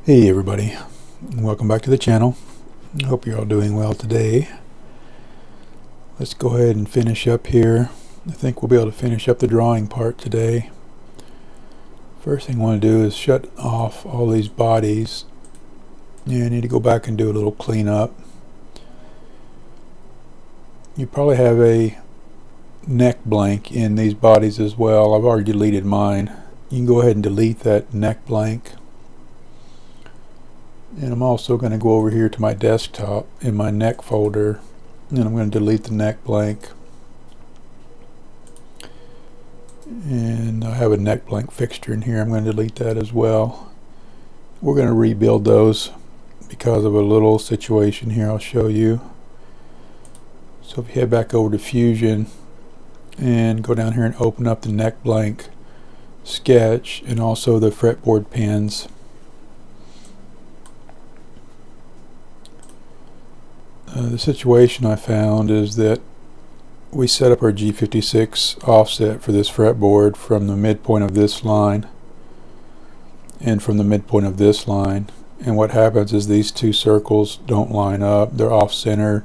Hey everybody, welcome back to the channel. I hope you're all doing well today. Let's go ahead and finish up here. I think we'll be able to finish up the drawing part today. First thing I want to do is shut off all these bodies. I need to go back and do a little cleanup. You probably have a neck blank in these bodies as well. I've already deleted mine. You can go ahead and delete that neck blank. And I'm also going to go over here to my desktop in my neck folder, and I'm going to delete the neck blank. And I have a neck blank fixture in here. I'm going to delete that as well. We're going to rebuild those because of a little situation here I'll show you. So if you head back over to Fusion and go down here and open up the neck blank sketch and also the fretboard pins. The situation I found is that we set up our G56 offset for this fretboard from the midpoint of this line and from the midpoint of this line, and what happens is these two circles don't line up. They're off center,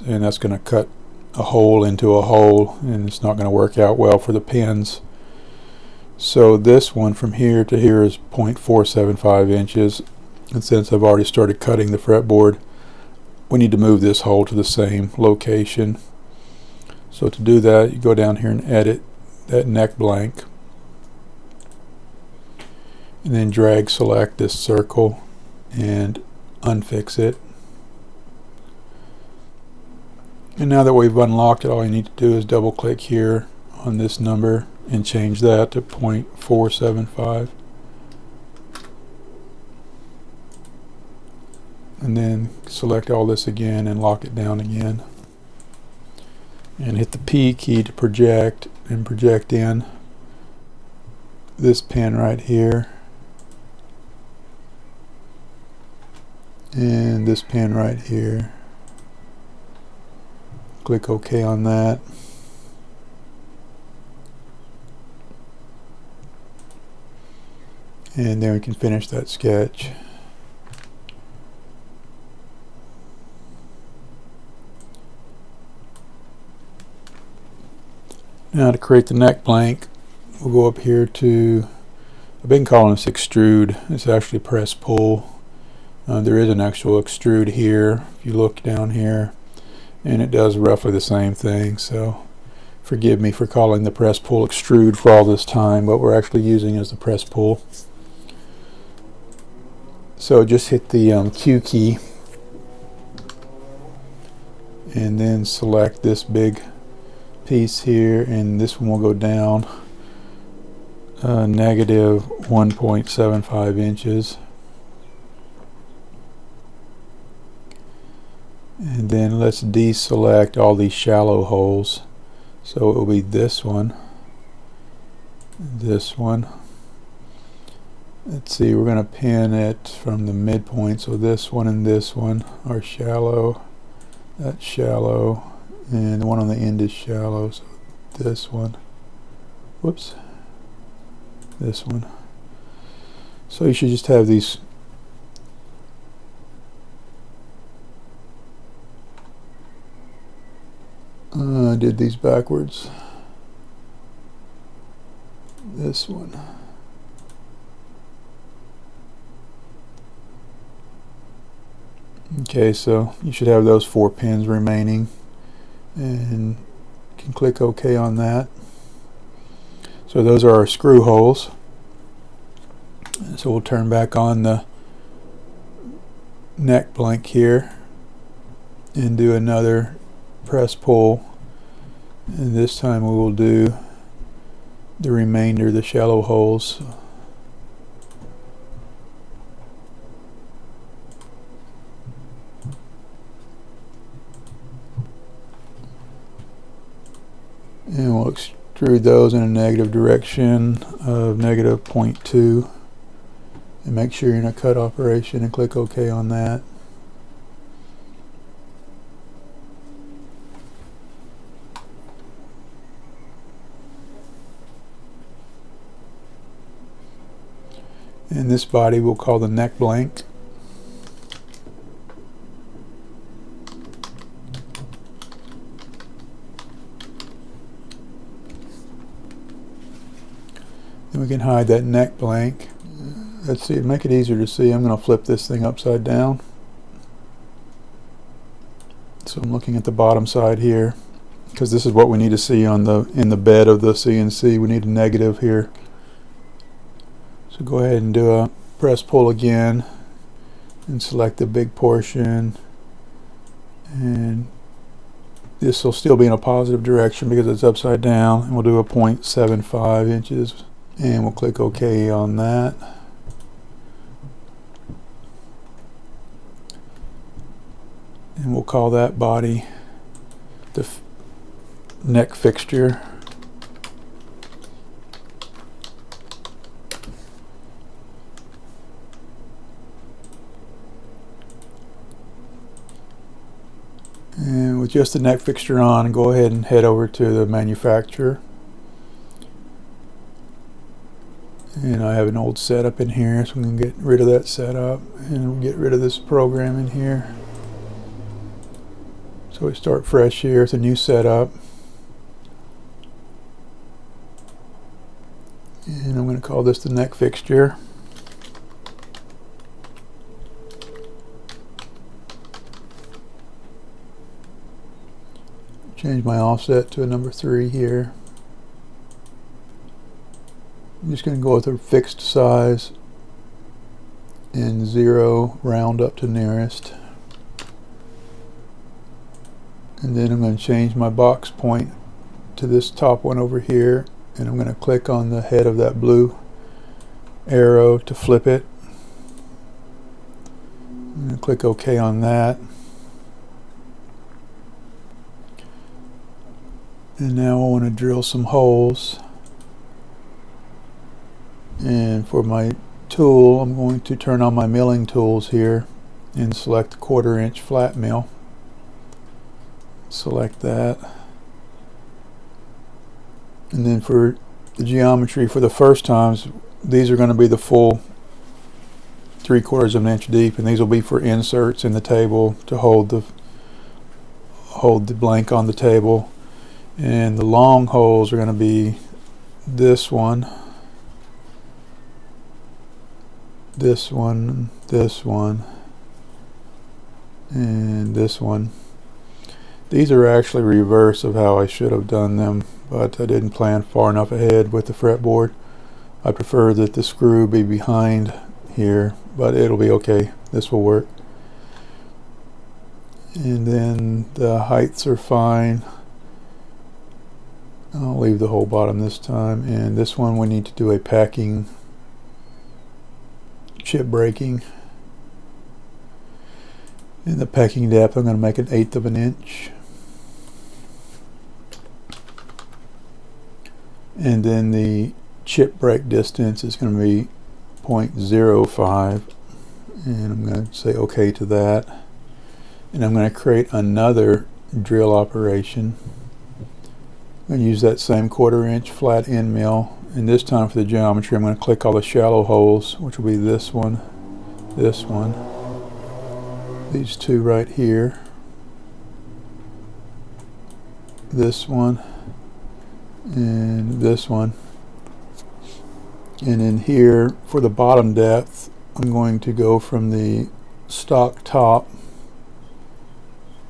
and that's going to cut a hole into a hole, and it's not going to work out well for the pins. So this one from here to here is 0.475 inches, and since I've already started cutting the fretboard, we need to move this hole to the same location. So to do that, you go down here and edit that neck blank, and then drag select this circle and unfix it. And now that we've unlocked it, all you need to do is double click here on this number and change that to 0.475. And then select all this again and lock it down again. And hit the P key to project, and project in this pin right here. And this pin right here. Click OK on that. And then we can finish that sketch. Now to create the neck blank, we'll go up here to, I've been calling this extrude. It's actually press pull. There is an actual extrude here if you look down here, and it does roughly the same thing, so forgive me for calling the press pull extrude for all this time. What we're actually using is the press pull. So just hit the Q key and then select this big piece here, and this one will go down negative 1.75 inches. And then let's deselect all these shallow holes. So it will be this one, this one. Let's see, we're going to pin it from the midpoint, so this one and this one are shallow, that's shallow, and the one on the end is shallow, so this one, whoops, this one. So you should just have these I did these backwards. This one. Okay, so you should have those 4 pins remaining, and you can click OK on that. So those are our screw holes. So we'll turn back on the neck blank here and do another press pull, and this time we will do the remainder, the shallow holes. And we'll extrude those in a negative direction of negative 0.2, and make sure you're in a cut operation and click OK on that. And this body we'll call the neck blank. Then we can hide that neck blank. Let's see, to make it easier to see, I'm going to flip this thing upside down. So I'm looking at the bottom side here, because this is what we need to see on in the bed of the CNC. We need a negative here. So go ahead and do a press pull again and select the big portion, and this will still be in a positive direction because it's upside down, and we'll do a 0.75 inches and we'll click OK on that. And we'll call that body the neck fixture. And with just the neck fixture on, go ahead and head over to the manufacturer. And I have an old setup in here, so I'm going to get rid of that setup and we'll get rid of this program in here. So we start fresh here with a new setup. And I'm going to call this the neck fixture. Change my offset to a number 3 here. I'm just going to go with a fixed size and 0, round up to nearest. And then I'm going to change my box point to this top one over here, and I'm going to click on the head of that blue arrow to flip it. I'm going to click OK on that. And now I want to drill some holes. And for my tool, I'm going to turn on my milling tools here and select 1/4 inch flat mill. Select that. And then for the geometry for the first times, these are going to be the full 3/4 of an inch deep, and these will be for inserts in the table to hold the blank on the table. And the long holes are going to be this one, this one, this one, and this one. These are actually reverse of how I should have done them, but I didn't plan far enough ahead with the fretboard. I prefer that the screw be behind here, but it'll be okay. This will work. And then the heights are fine. I'll leave the whole bottom this time. And this one we need to do a packing chip breaking. In the packing depth, I'm going to make it 1/8 of an inch. And then the chip break distance is going to be 0.05. And I'm going to say OK to that. And I'm going to create another drill operation. I'm going to use that same 1/4 inch flat end mill. And this time for the geometry, I'm going to click all the shallow holes, which will be this one, these two right here, this one, and this one. And in here, for the bottom depth, I'm going to go from the stock top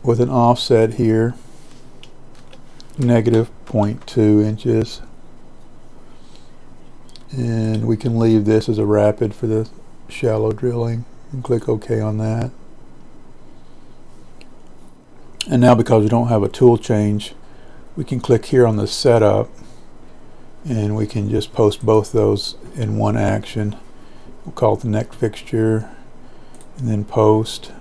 with an offset here, -0.2 inches. And we can leave this as a rapid for the shallow drilling and click OK on that. And now, because we don't have a tool change, we can click here on the setup and we can just post both those in one action. We'll call it the neck fixture and then post.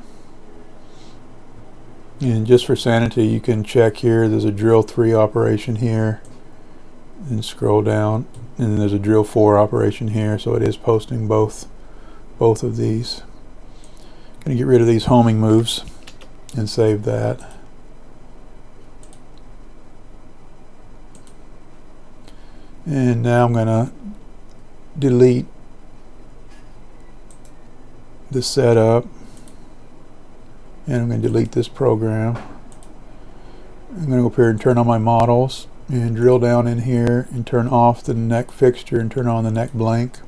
And just for sanity, you can check here, there's a drill 3 operation here, and scroll down, and then there's a drill 4 operation here, so it is posting both of these. I'm going to get rid of these homing moves and save that. And now I'm going to delete the setup, and I'm going to delete this program. I'm going to go up here and turn on my models and drill down in here and turn off the neck fixture and turn on the neck blank,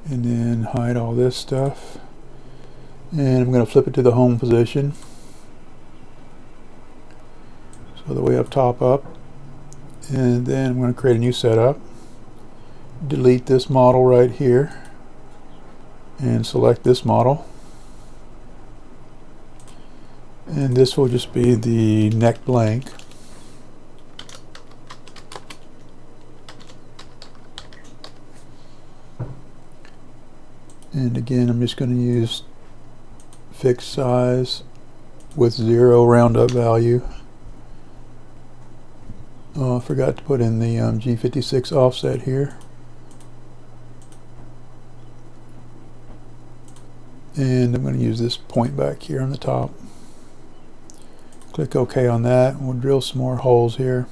and then hide all this stuff, and I'm going to flip it to the home position so that we have top up, and then I'm going to create a new setup, delete this model right here and select this model, and this will just be the neck blank. And again, I'm just going to use fixed size with 0 roundup value. Oh, I forgot to put in the G56 offset here. And I'm going to use this point back here on the top. Click OK on that, and we'll drill some more holes here.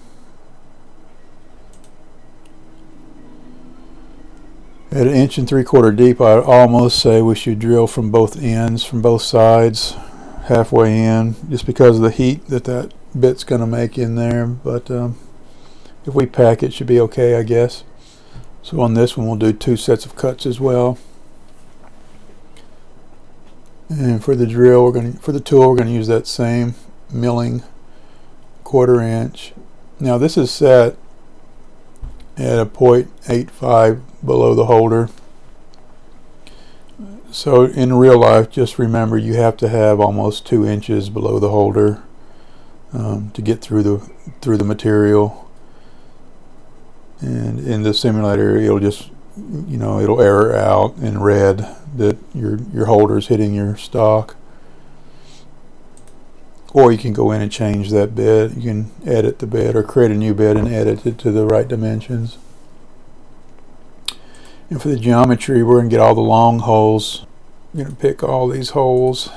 At 1 3/4 inch deep, I'd almost say we should drill from both ends, from both sides, halfway in, just because of the heat that bit's going to make in there. But if we pack it, should be okay, I guess. So on this one, we'll do 2 sets of cuts as well. And for the drill, for the tool, we're going to use that same milling 1/4 inch. Now this is set at a 0.85 below the holder. So in real life, just remember you have to have almost 2 inches below the holder to get through the material. And in the simulator, it'll just, you know, it'll error out in red that your holder is hitting your stock. Or you can go in and change that bit. You can edit the bit or create a new bit and edit it to the right dimensions. And for the geometry, we're going to get all the long holes. I'm going to pick all these holes.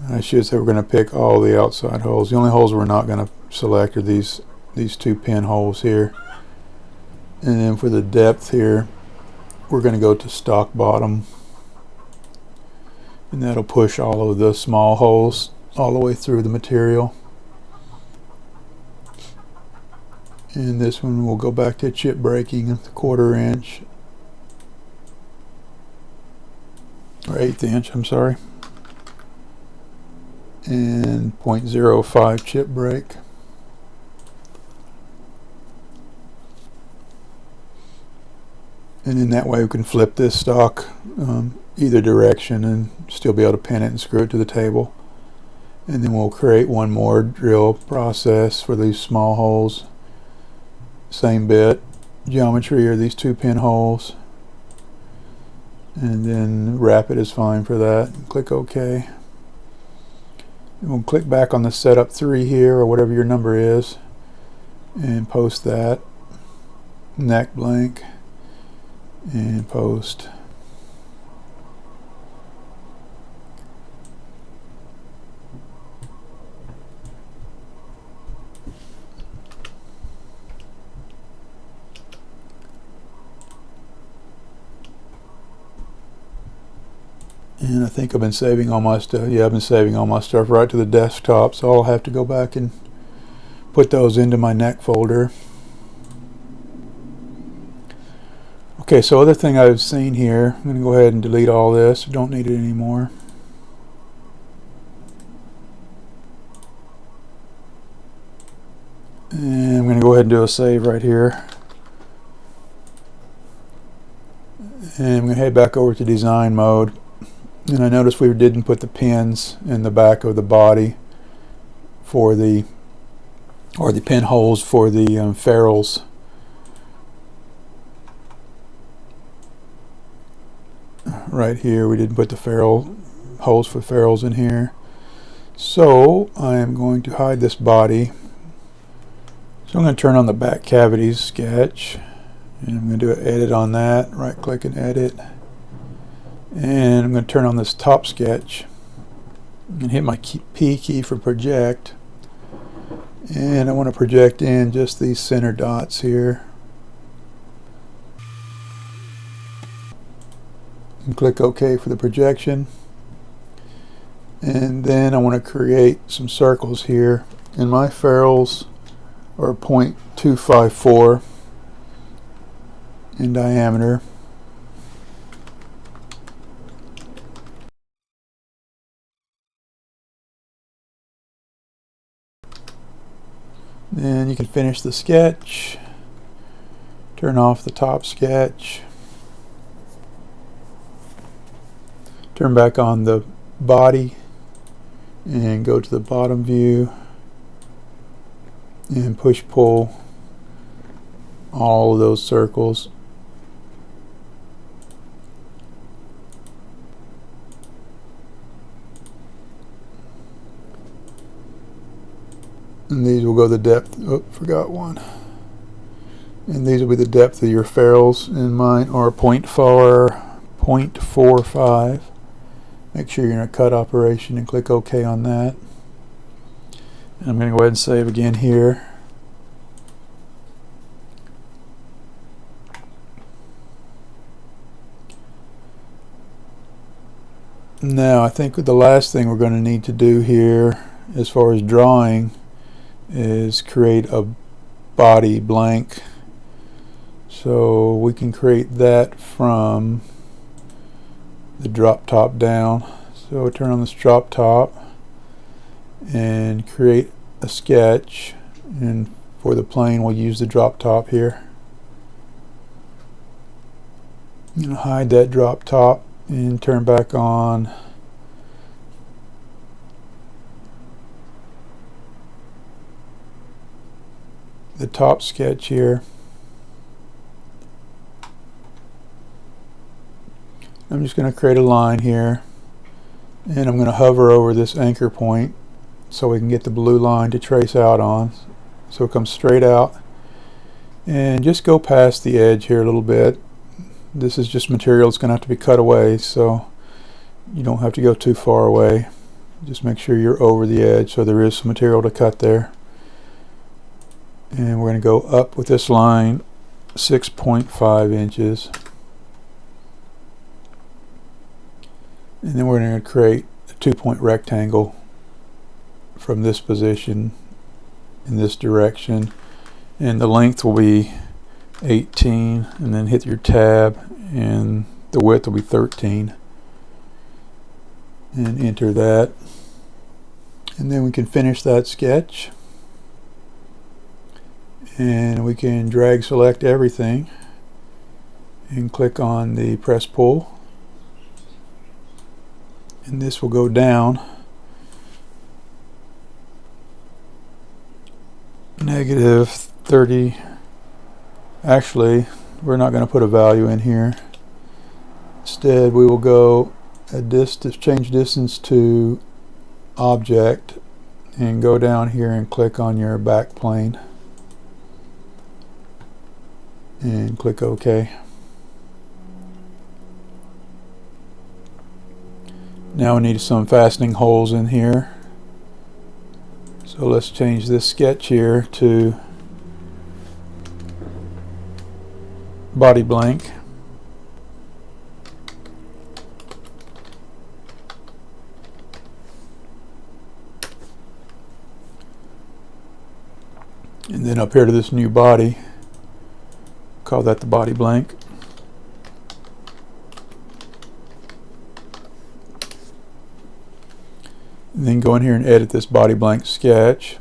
I should say we're going to pick all the outside holes. The only holes we're not going to select are these 2 pin holes here. And then for the depth here, we're going to go to stock bottom, and that'll push all of the small holes all the way through the material. And this one will go back to chip breaking at the 1/4 inch, or 1/8 inch, I'm sorry, and 0.05 chip break. And in that way we can flip this stock either direction and still be able to pin it and screw it to the table. And then we'll create one more drill process for these small holes. Same bit, geometry are these 2 pin holes, and then rapid is fine for that. Click OK. And we'll click back on the setup 3 here, or whatever your number is, and post that neck blank and post. And I think I've been saving all my stuff. Yeah, I've been saving all my stuff right to the desktop, so I'll have to go back and put those into my neck folder. Okay, so other thing I've seen here, I'm going to go ahead and delete all this. I don't need it anymore. And I'm going to go ahead and do a save right here. And I'm going to head back over to design mode. And I noticed we didn't put the pins in the back of the body for the, or the pin holes for the ferrules. Right here, we didn't put the ferrule holes for ferrules in here. So I am going to hide this body. So I'm going to turn on the back cavities sketch, and I'm going to do an edit on that. Right click and edit. And I'm going to turn on this top sketch and hit my P key for project. And I want to project in just these center dots here. And click OK for the projection. And then I want to create some circles here. And my ferrules are 0.254 in diameter. Then you can finish the sketch, turn off the top sketch, turn back on the body, and go to the bottom view and push-pull all of those circles. And these will go the depth. Oh, forgot one. And these will be the depth of your ferrules. And mine are 0.45. Make sure you're in a cut operation and click OK on that. And I'm going to go ahead and save again here. Now I think the last thing we're going to need to do here as far as drawing is create a body blank. So we can create that from the drop top down. So turn on this drop top and create a sketch, and for the plane we'll use the drop top here. And hide that drop top and turn back on the top sketch here. I'm just going to create a line here, and I'm going to hover over this anchor point so we can get the blue line to trace out on. So it comes straight out, and just go past the edge here a little bit. This is just material that's going to have to be cut away, so you don't have to go too far away. Just make sure you're over the edge so there is some material to cut there. And we're going to go up with this line 6.5 inches. And then we're going to create a 2-point rectangle from this position in this direction. And the length will be 18, and then hit your tab, and the width will be 13. And enter that. And then we can finish that sketch. And we can drag select everything and click on the press pull, and this will go down -30. Actually, we're not going to put a value in here. Instead we will go a distance, change distance to object, and go down here and click on your back plane and click OK. Now we need some fastening holes in here. So let's change this sketch here to body blank. And then up here to this new body, call that the body blank. And then go in here and edit this body blank sketch.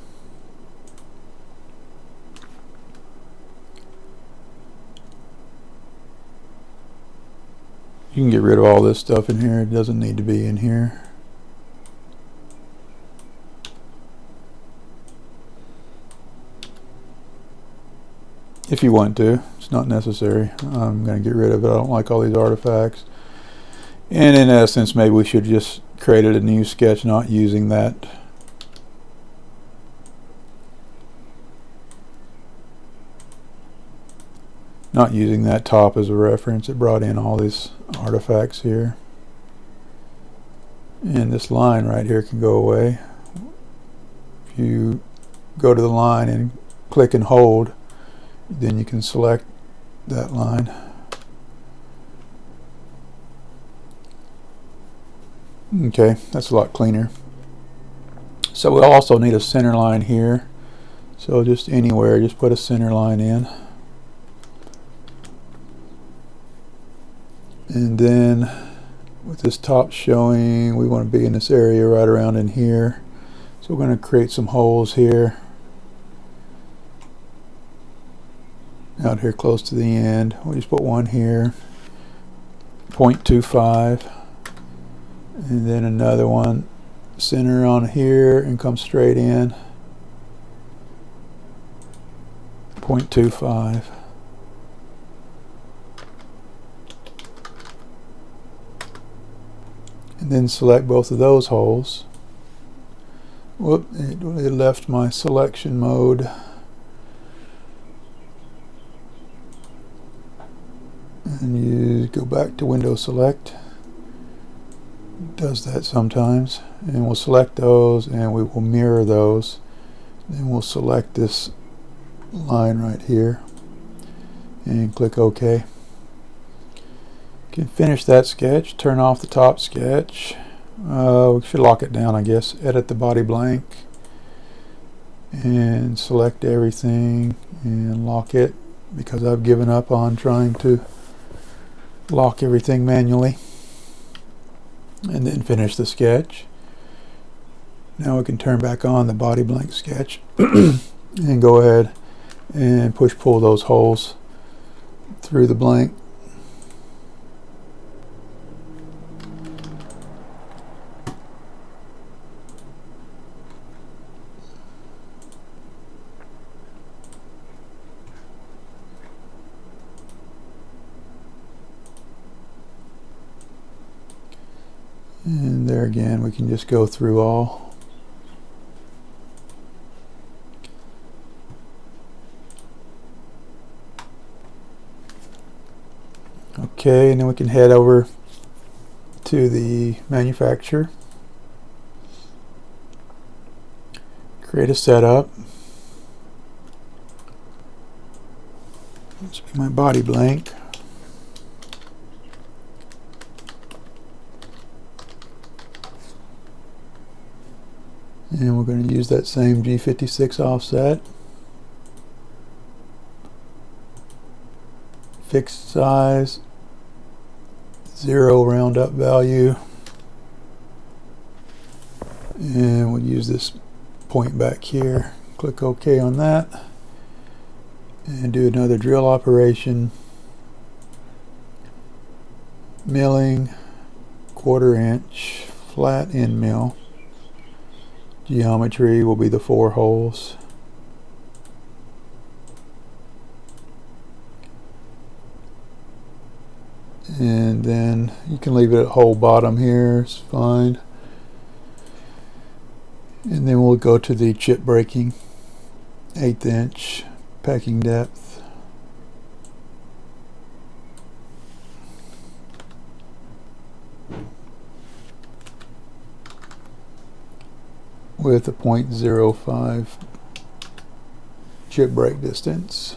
You can get rid of all this stuff in here. It doesn't need to be in here. If you want to. It's not necessary. I'm going to get rid of it. I don't like all these artifacts. And in essence, maybe we should just create a new sketch not using that. Not using that top as a reference. It brought in all these artifacts here. And this line right here can go away. If you go to the line and click and hold, then you can select that line. Okay, that's a lot cleaner. So we'll also need a center line here. So just anywhere, just put a center line in. And then with this top showing, we want to be in this area right around in here. So we're going to create some holes here. Out here close to the end. We'll just put one here. 0.25. And then another one center on here and come straight in. 0.25. And then select both of those holes. Whoop, it left my selection mode. And you go back to Window Select. It does that sometimes. And we'll select those and we will mirror those. Then we'll select this line right here and click OK. You can finish that sketch, turn off the top sketch. We should lock it down, I guess. Edit the body blank and select everything and lock it, because I've given up on trying to lock everything manually. And then finish the sketch. Now we can turn back on the body blank sketch and go ahead and pull those holes through the blank. And there again, we can just go through all. Okay, and then we can head over to the manufacturer. Create a setup. This will be my body blank. And we're going to use that same G56 offset. Fixed size, 0 round up value. And we'll use this point back here. Click OK on that. And do another drill operation. Milling, 1/4 inch, flat end mill. Geometry will be the 4 holes. And then you can leave it at whole bottom here, it's fine. And then we'll go to the chip breaking, 1/8 inch packing depth. With a 0.05 chip break distance.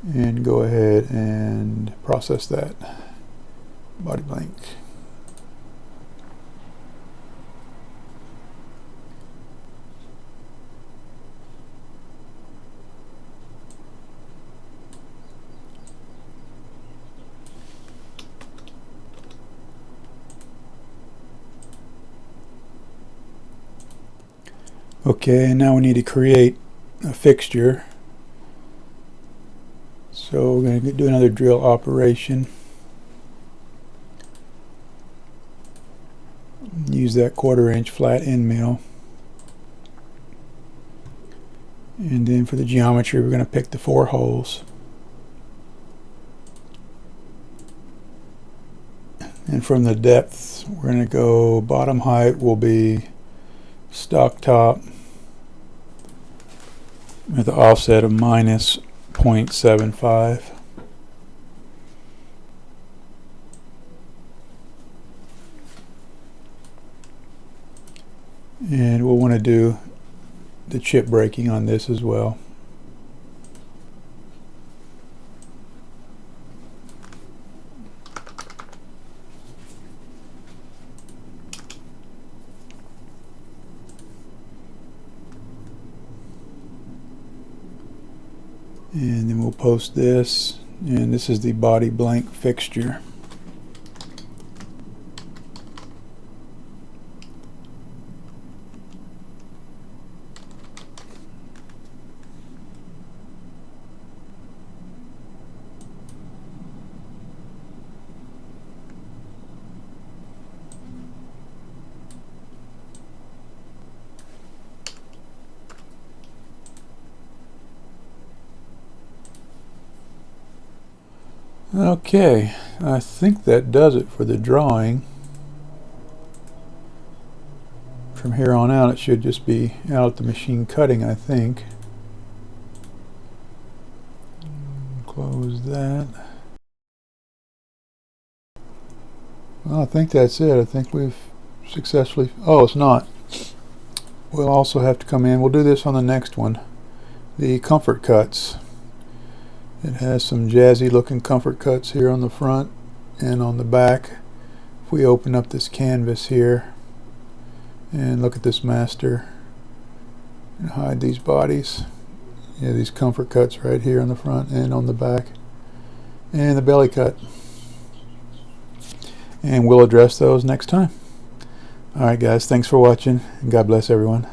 And go ahead and process that body blank. Okay, and now we need to create a fixture. So we're going to do another drill operation. Use that 1/4 inch flat end mill. And then for the geometry, we're going to pick the 4 holes. And from the depth, we're going to go, bottom height will be stock top with the offset of -0.75. And we'll do the chip breaking on this as well. And then we'll post this, and this is the body blank fixture. Okay, I think that does it for the drawing. From here on out it should just be out at the machine cutting, I think. Close that. Well, I think that's it. I think we've successfully... Oh, it's not. We'll also have to come in. We'll do this on the next one. The comfort cuts. It has some jazzy looking comfort cuts here on the front and on the back. If we open up this canvas here and look at this master and hide these bodies, yeah, these comfort cuts right here on the front and on the back, and the belly cut. And we'll address those next time. Alright guys, thanks for watching, and God bless everyone.